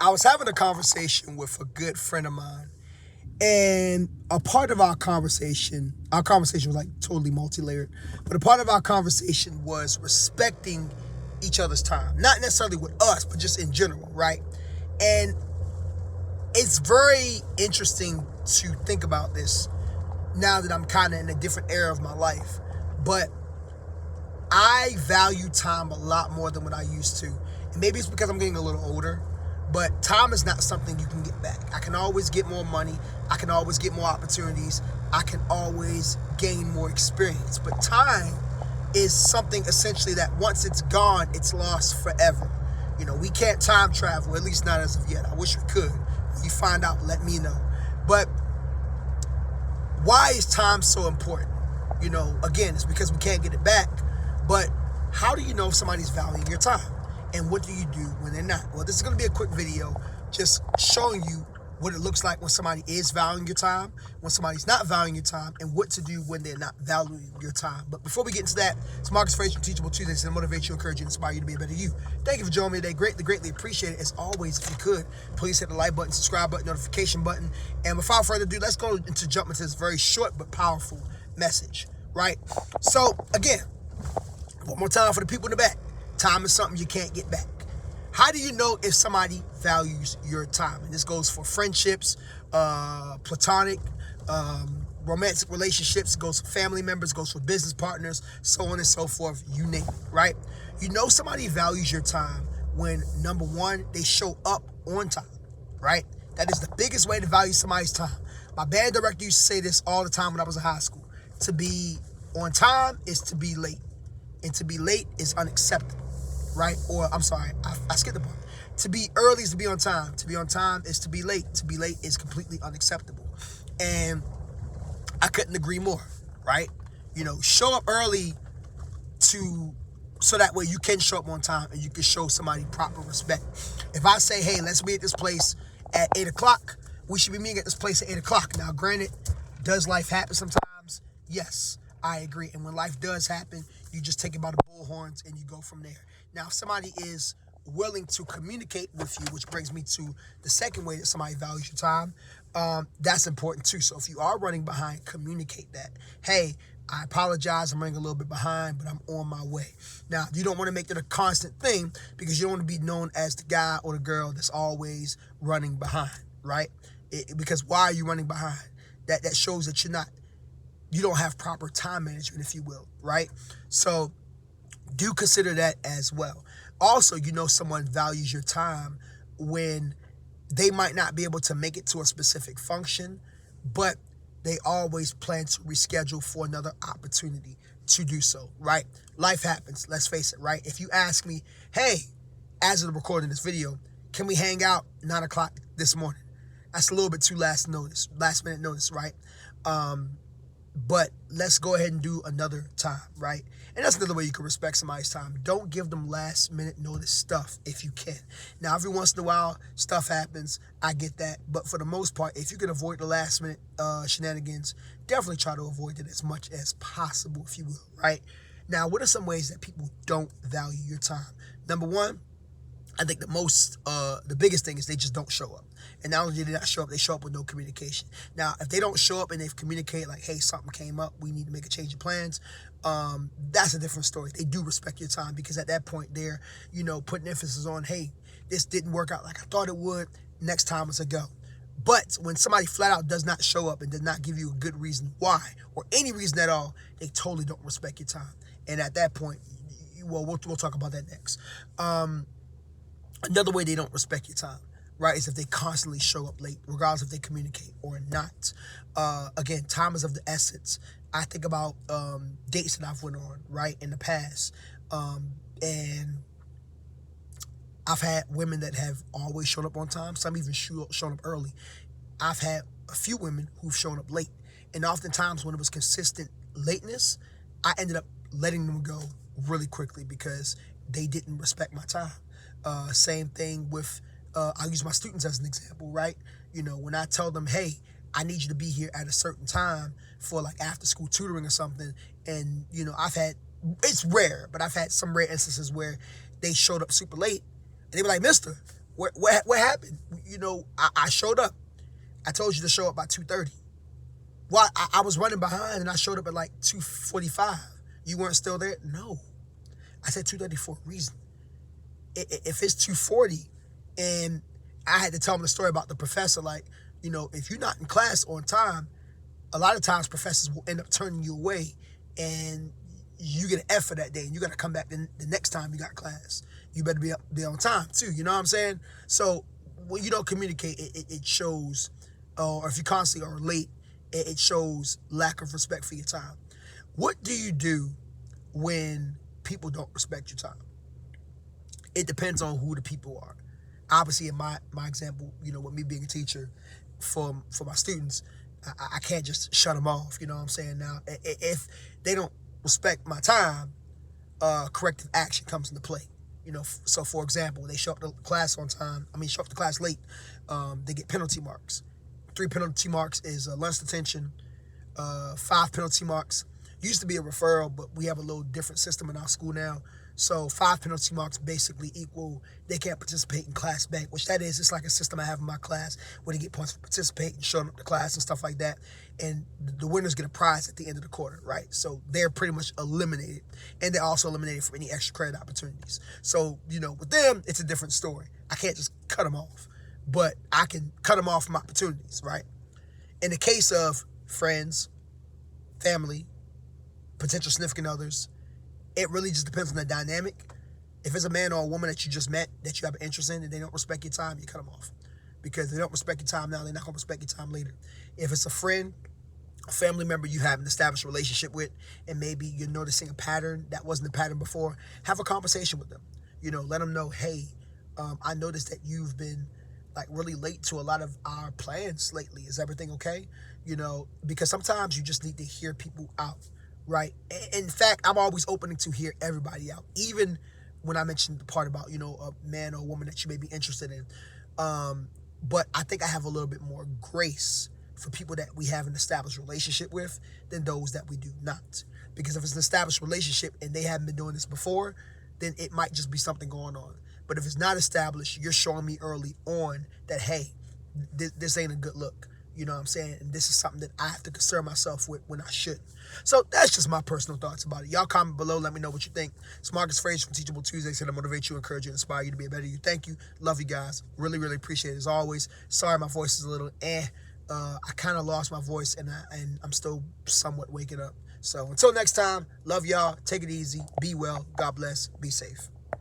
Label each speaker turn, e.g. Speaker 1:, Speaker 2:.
Speaker 1: I was having a conversation with a good friend of mine, and a part of our conversation was like totally multi-layered, but a part of our conversation was respecting each other's time. Not necessarily with us, but just in general, right? And it's very interesting to think about this now that I'm kind of in a different era of my life. But I value time a lot more than what I used to. And maybe it's because I'm getting a little older, but time is not something you can get back. I can always get more money. I can always get more opportunities. I can always gain more experience. But time is something essentially that once it's gone, it's lost forever. You know, we can't time travel, at least not as of yet. I wish we could. When you find out, let me know. But why is time so important? You know, again, it's because we can't get it back. But how do you know if somebody's valuing your time? And what do you do when they're not? Well, this is going to be a quick video just showing you what it looks like when somebody is valuing your time, when somebody's not valuing your time, and what to do when they're not valuing your time. But before we get into that, it's Marcus Frazier from Teachable Tuesdays to motivate you, encourage you, and inspire you to be a better you. Thank you for joining me today. Greatly appreciate it. As always, if you could, please hit the like button, subscribe button, notification button. And without further ado, let's go into jump into this very short but powerful message, right? So, again, one more time for the people in the back. Time is something you can't get back. How do you know if somebody values your time? And this goes for friendships, platonic, romantic relationships, it goes for family members, it goes for business partners, so on and so forth, you name it, right? You know somebody values your time when, number one, they show up on time, right? That is the biggest way to value somebody's time. My band director used to say this all the time when I was in high school. To be on time is to be late. And to be late is unacceptable, right? Or, I'm sorry, I skipped the part. To be early is to be on time. To be on time is to be late. To be late is completely unacceptable. And I couldn't agree more, right? You know, show up early so that way you can show up on time and you can show somebody proper respect. If I say, hey, let's meet at this place at 8 o'clock, we should be meeting at this place at 8 o'clock. Now, granted, does life happen sometimes? Yes, I agree. And when life does happen, you just take it by the bullhorns and you go from there. Now, if somebody is willing to communicate with you, which brings me to the second way that somebody values your time, that's important too. So if you are running behind, communicate that. Hey, I apologize, I'm running a little bit behind, but I'm on my way. Now, you don't want to make that a constant thing because you don't want to be known as the guy or the girl that's always running behind, right? Because why are you running behind? That shows that you don't have proper time management, if you will, right? So do consider that as well. Also, you know someone values your time when they might not be able to make it to a specific function, but they always plan to reschedule for another opportunity to do so, right? Life happens, let's face it, right? If you ask me, hey, as of recording this video, can we hang out 9 o'clock this morning? That's a little bit too last minute notice, right? But let's go ahead and do another time, right? And that's another way you can respect somebody's time. Don't give them last minute notice stuff if you can. Now, every once in a while, stuff happens. I get that. But for the most part, if you can avoid the last minute shenanigans, definitely try to avoid it as much as possible, if you will, right? Now, what are some ways that people don't value your time? Number one, I think the biggest thing is they just don't show up. And not only do they not show up, they show up with no communication. Now, if they don't show up and they've communicated like, hey, something came up, we need to make a change of plans, that's a different story. They do respect your time because at that point they're, putting emphasis on, hey, this didn't work out like I thought it would. Next time it's a go. But when somebody flat out does not show up and does not give you a good reason why or any reason at all, they totally don't respect your time. And at that point, we'll talk about that next. Another way they don't respect your time, right, is if they constantly show up late, regardless if they communicate or not. Again, time is of the essence. I think about dates that I've went on, right, in the past. And I've had women that have always shown up on time. Some even shown up early. I've had a few women who've shown up late. And oftentimes when it was consistent lateness, I ended up letting them go really quickly because they didn't respect my time. Same thing with, I'll use my students as an example, right? When I tell them, hey, I need you to be here at a certain time for like after school tutoring or something. And, it's rare, but I've had some rare instances where they showed up super late and they were like, mister, What happened? I showed up. I told you to show up by 2:30. Well, I was running behind and I showed up at like 2:45. You weren't still there? No. I said 2:30 for a reason. If it's 2:40 and I had to tell them the story about the professor, like, if you're not in class on time, a lot of times professors will end up turning you away and you get an F for that day and you got to come back the next time you got class. You better be on time too. You know what I'm saying? So when you don't communicate, it shows, or if you constantly are late, it shows lack of respect for your time. What do you do when people don't respect your time? It depends on who the people are. Obviously, in my example, with me being a teacher for my students, I can't just shut them off. You know what I'm saying? Now, if they don't respect my time, corrective action comes into play. So for example, they show up to class on time. Show up to class late. They get penalty marks. 3 penalty marks is lunch detention. 5 penalty marks. Used to be a referral, but we have a little different system in our school now. So 5 penalty marks basically equal they can't participate in class bank, which that is, it's like a system I have in my class where they get points for participating, showing up to class and stuff like that. And the winners get a prize at the end of the quarter, right? So they're pretty much eliminated. And they're also eliminated from any extra credit opportunities. So, with them, it's a different story. I can't just cut them off, but I can cut them off from opportunities, right? In the case of friends, family, potential significant others, it really just depends on the dynamic. If it's a man or a woman that you just met, that you have an interest in, and they don't respect your time, you cut them off. Because if they don't respect your time now, they're not going to respect your time later. If it's a friend, a family member you have an established relationship with, and maybe you're noticing a pattern that wasn't a pattern before, have a conversation with them. Let them know, hey, I noticed that you've been like really late to a lot of our plans lately. Is everything okay? Because sometimes you just need to hear people out. Right. In fact, I'm always open to hear everybody out, even when I mentioned the part about, a man or a woman that you may be interested in. But I think I have a little bit more grace for people that we have an established relationship with than those that we do not. Because if it's an established relationship and they haven't been doing this before, then it might just be something going on. But if it's not established, you're showing me early on that, hey, this ain't a good look. You know what I'm saying? And this is something that I have to concern myself with when I shouldn't. So that's just my personal thoughts about it. Y'all comment below. Let me know what you think. It's Marcus Frazier from Teachable Tuesdays, here to motivate you, encourage you, inspire you to be a better you. Thank you. Love you guys. Really, really appreciate it as always. Sorry my voice is a little I kind of lost my voice and I'm still somewhat waking up. So until next time, love y'all. Take it easy. Be well. God bless. Be safe.